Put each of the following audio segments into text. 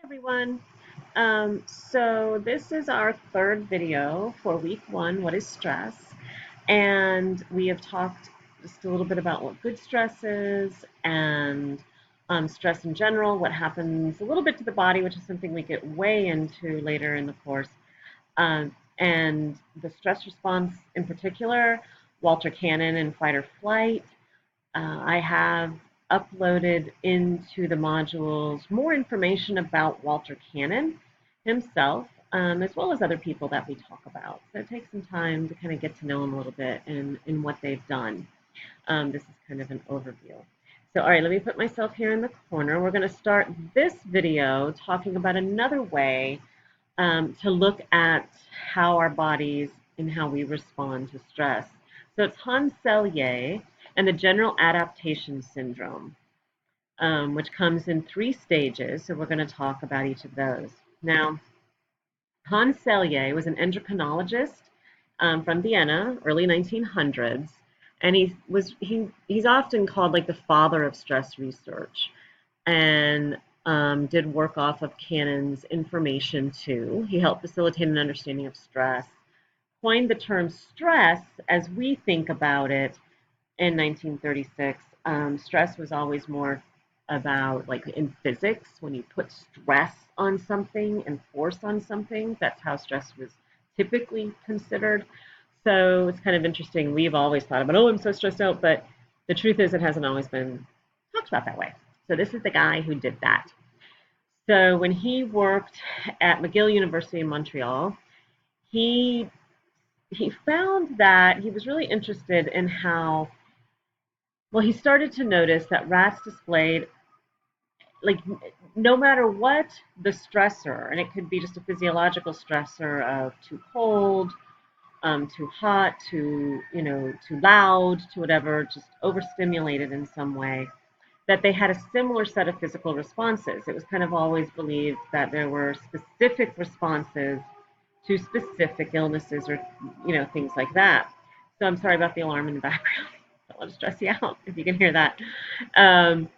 Everyone. So this is our third video for week one, what is stress? And we have talked just a little bit about what good stress is and stress in general, what happens a little bit to the body, which is something we get way into later in the course, and the stress response in particular, Walter Cannon and fight or flight. I have uploaded into the modules more information about Walter Cannon himself, as well as other people that we talk about. So it takes some time to kind of get to know them a little bit and what they've done. This is kind of an overview. So, all right, let me put myself here in the corner. We're going to start this video talking about another way to look at how our bodies and how we respond to stress. So it's Hans Selye and the general adaptation syndrome, which comes in three stages. So we're going to talk about each of those. Now, Hans Selye was an endocrinologist from Vienna, early 1900s, and he's often called like the father of stress research, and did work off of Cannon's information too. He helped facilitate an understanding of stress, coined the term stress as we think about it in 1936. Stress was always more about, like in physics, when you put stress on something and force on something, that's how stress was typically considered. So it's kind of interesting. We've always thought about, oh, I'm so stressed out, but the truth is it hasn't always been talked about that way. So this is the guy who did that. So when he worked at McGill University in Montreal, he he found that he was really interested in how, well, he started to notice that rats displayed, like, no matter what the stressor, and it could be just a physiological stressor of too cold, too hot, too loud, to whatever, just overstimulated in some way, that they had a similar set of physical responses. It was kind of always believed that there were specific responses to specific illnesses or, things like that. So I'm sorry about the alarm in the background. I don't want to stress you out if you can hear that. Um,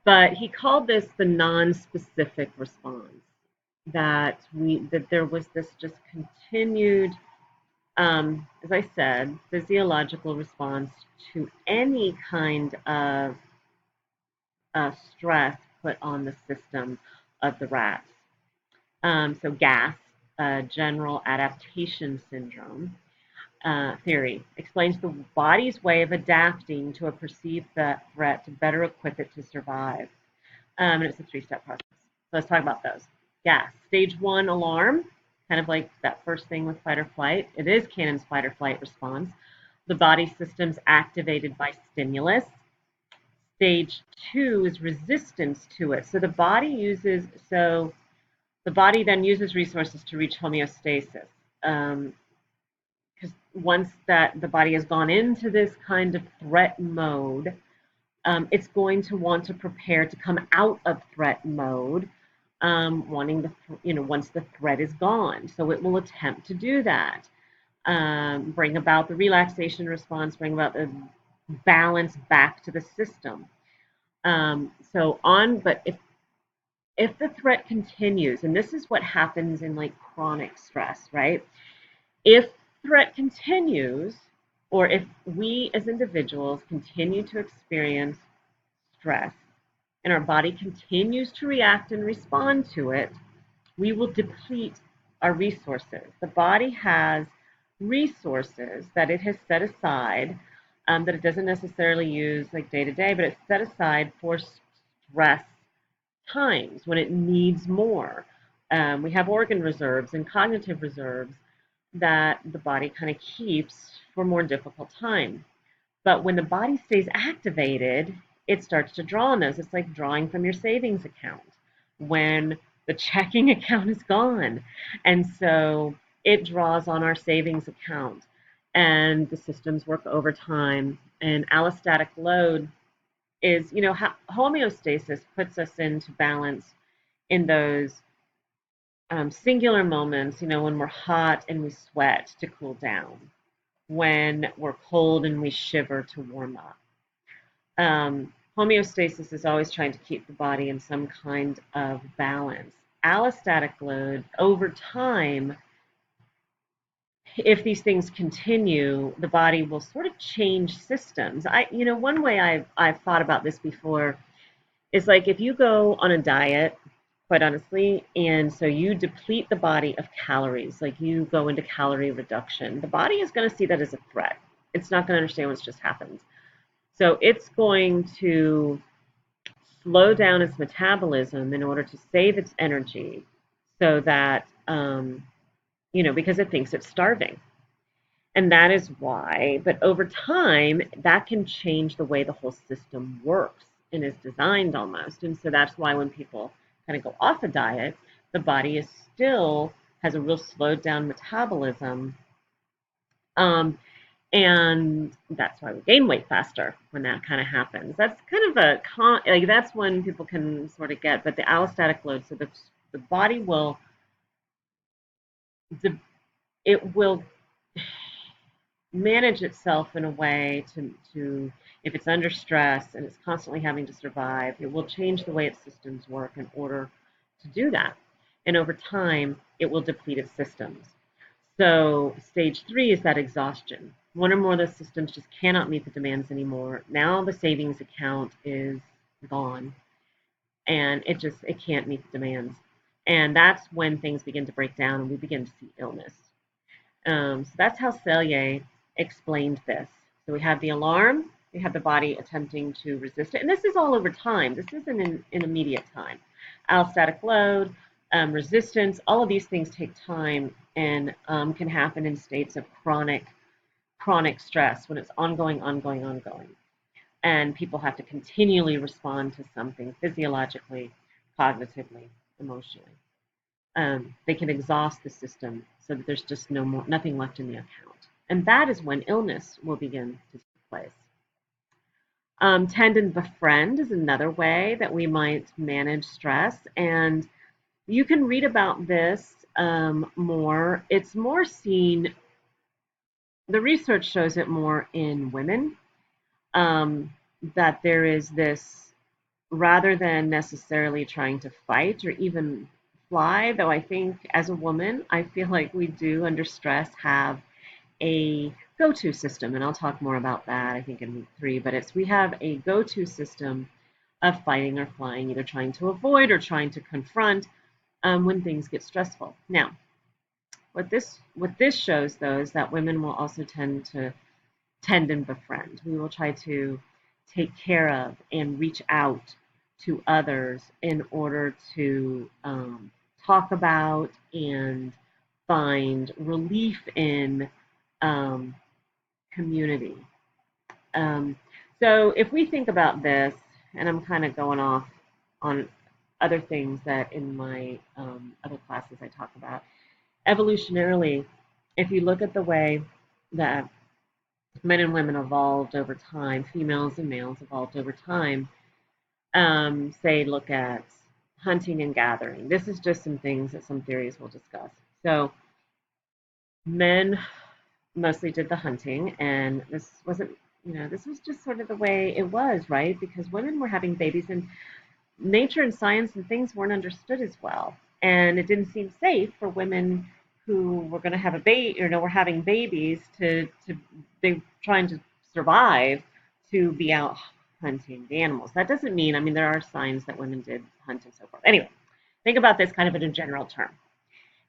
but he called this the non-specific response, that there was this just continued, as I said, physiological response to any kind of stress put on the system of the rats. So GAS, general adaptation syndrome theory, explains the body's way of adapting to a perceived threat to better equip it to survive. And it's a three-step process. So let's talk about those. GAS, stage one, alarm, kind of like that first thing with fight or flight. It is Cannon's fight or flight response. The body system's activated by stimulus. Stage two is resistance to it. The body then uses resources to reach homeostasis. Because once that the body has gone into this kind of threat mode, it's going to want to prepare to come out of threat mode, wanting once the threat is gone. So it will attempt to do that, bring about the relaxation response, bring about the balance back to the system. But if the threat continues, and this is what happens in like chronic stress, right? If threat continues, or if we as individuals continue to experience stress and our body continues to react and respond to it, we will deplete our resources. The body has resources that it has set aside, that it doesn't necessarily use like day to day, but it's set aside for stress times when it needs more. We have organ reserves and cognitive reserves that the body kind of keeps for more difficult times. But when the body stays activated, it starts to draw on those. It's like drawing from your savings account when the checking account is gone. And so it draws on our savings account, and the systems work overtime. And allostatic load is, homeostasis puts us into balance in those singular moments, when we're hot and we sweat to cool down, when we're cold and we shiver to warm up. Homeostasis is always trying to keep the body in some kind of balance. Allostatic load, over time, if these things continue, the body will sort of change systems. One way I've thought about this before is like if you go on a diet, quite honestly, and so you deplete the body of calories, like you go into calorie reduction, the body is going to see that as a threat. It's not going to understand what's just happened. So it's going to slow down its metabolism in order to save its energy so that, because it thinks it's starving. And that is why, but over time, that can change the way the whole system works and is designed almost. And so that's why when people kind of go off a diet, the body is still has a real slowed down metabolism. Um, and that's why we gain weight faster when that kind of happens. That's kind of like that's when people can sort of get, but the allostatic load, so the body will, it will manage itself in a way to if it's under stress and it's constantly having to survive, it will change the way its systems work in order to do that. And over time, it will deplete its systems. So stage 3 is that exhaustion. One or more of those systems just cannot meet the demands anymore. Now the savings account is gone and it can't meet the demands. And that's when things begin to break down and we begin to see illness. So that's how Selye explained this. So we have the alarm, we have the body attempting to resist it, and this is all over time. This isn't in immediate time. Allostatic load, resistance, all of these things take time and can happen in states of chronic stress when it's ongoing, ongoing, ongoing. And people have to continually respond to something physiologically, cognitively, emotionally. They can exhaust the system so that there's just nothing left in the account. And that is when illness will begin to take place. Tend and befriend is another way that we might manage stress. And you can read about this more. It's more seen, the research shows it more in women, um, that there is this rather than necessarily trying to fight or even fly, though I think as a woman, I feel like we do under stress have a go-to system, and I'll talk more about that I think in week 3, but we have a go-to system of fighting or flying, either trying to avoid or trying to confront when things get stressful. Now, what this shows though is that women will also tend and befriend. We will try to take care of and reach out to others in order to talk about and find relief in um, community. Um, so if we think about this, and I'm kind of going off on other things that in my other classes I talk about, evolutionarily, if you look at the way that men and women evolved over time, females and males evolved over time, say, look at hunting and gathering. This is just some things that some theories will discuss. So men mostly did the hunting, and this wasn't, this was just sort of the way it was, right? Because women were having babies, and nature and science and things weren't understood as well, and it didn't seem safe for women who were going to have a baby, were having babies to they trying to survive to be out hunting the animals. That doesn't mean, I mean, there are signs that women did hunt and so forth. Anyway, think about this kind of in a general term.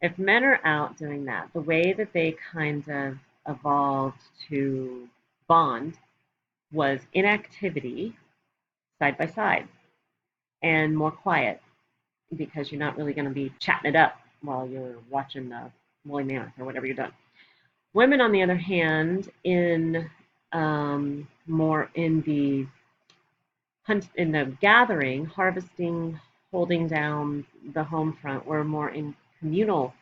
If men are out doing that, the way that they kind of evolved to bond was inactivity side by side and more quiet because you're not really going to be chatting it up while you're watching the woolly mammoth or whatever you're doing. Women, on the other hand, in more in the hunt, in the gathering, harvesting, holding down the home front, were more in communal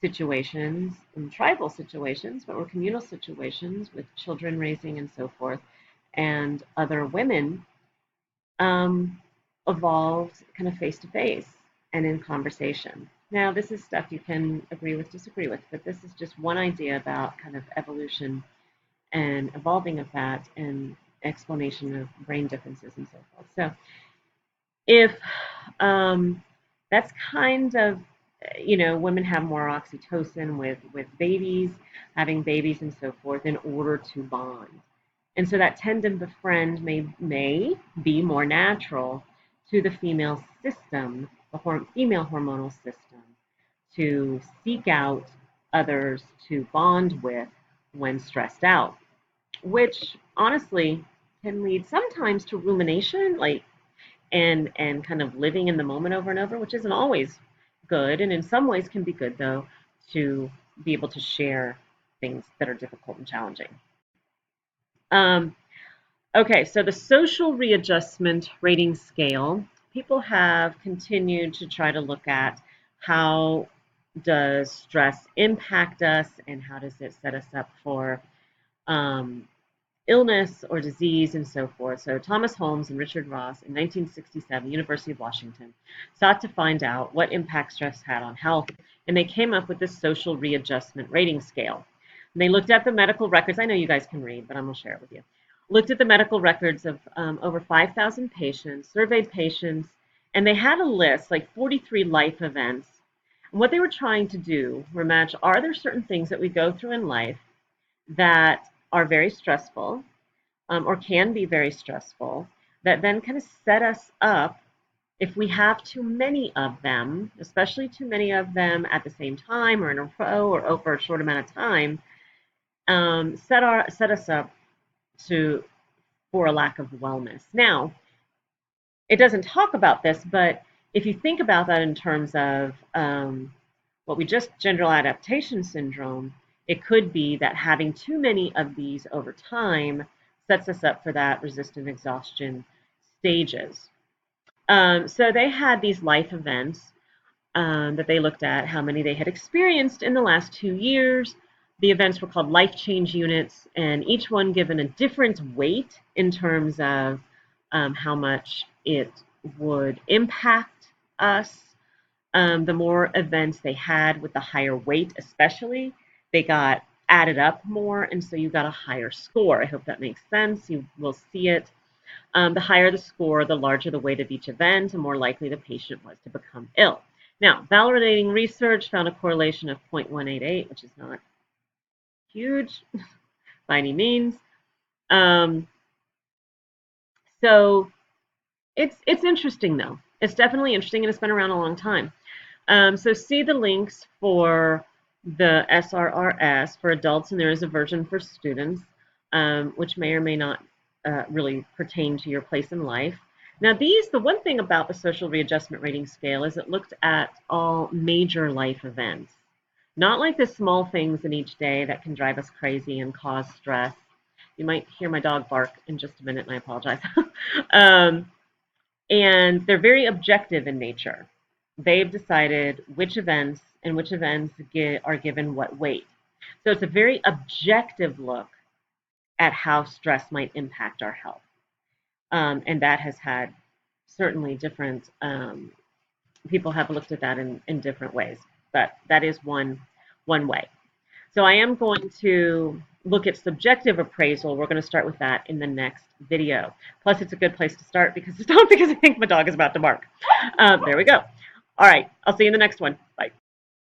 situations, in tribal situations, but were communal situations with children raising and so forth, and other women um, evolved kind of face to face and in conversation. Now, this is stuff you can agree with, disagree with, but this is just one idea about kind of evolution and evolving of that. And explanation of brain differences and so forth. So if that's kind of, women have more oxytocin with babies, having babies and so forth in order to bond. And so that tend to befriend may be more natural to the female system, the female hormonal system, to seek out others to bond with when stressed out, which honestly can lead sometimes to rumination, like and kind of living in the moment over and over, which isn't always good, and in some ways can be good though to be able to share things that are difficult and challenging. Um, okay, so the social readjustment rating scale, people have continued to try to look at how does stress impact us and how does it set us up for um, illness or disease and so forth. So Thomas Holmes and Richard Ross in 1967, University of Washington, sought to find out what impact stress had on health, and they came up with this social readjustment rating scale. And they looked at the medical records. I know you guys can read, but I'm going to share it with you. Looked at the medical records of over 5,000 patients, surveyed patients, and they had a list, like 43 life events. And what they were trying to do were match, are there certain things that we go through in life that are very stressful, or can be very stressful, that then kind of set us up if we have too many of them, especially too many of them at the same time or in a row or over a short amount of time, set us up to for a lack of wellness. Now, it doesn't talk about this, but if you think about that in terms of what we just general adaptation syndrome, it could be that having too many of these over time sets us up for that resistant exhaustion stages. So they had these life events that they looked at, how many they had experienced in the last 2 years. The events were called life change units, and each one given a different weight in terms of how much it would impact us. The more events they had with the higher weight, especially, they got added up more, and so you got a higher score. I hope that makes sense. You will see it. The higher the score, the larger the weight of each event, and more likely the patient was to become ill. Now, validating research found a correlation of 0.188, which is not huge by any means. Um, so it's interesting though. It's definitely interesting, and it's been around a long time. So see the links for the SRRS for adults, and there is a version for students, which may or may not really pertain to your place in life. Now, the one thing about the social readjustment rating scale is it looked at all major life events, not like the small things in each day that can drive us crazy and cause stress. You might hear my dog bark in just a minute, and I apologize. um, and they're very objective in nature. They've decided which events are given what weight. So it's a very objective look at how stress might impact our health. And that has had certainly different, people have looked at that in different ways, but that is one way. So I am going to look at subjective appraisal. We're going to start with that in the next video. Plus, it's a good place to start because I think my dog is about to bark. There we go. All right. I'll see you in the next one. Bye.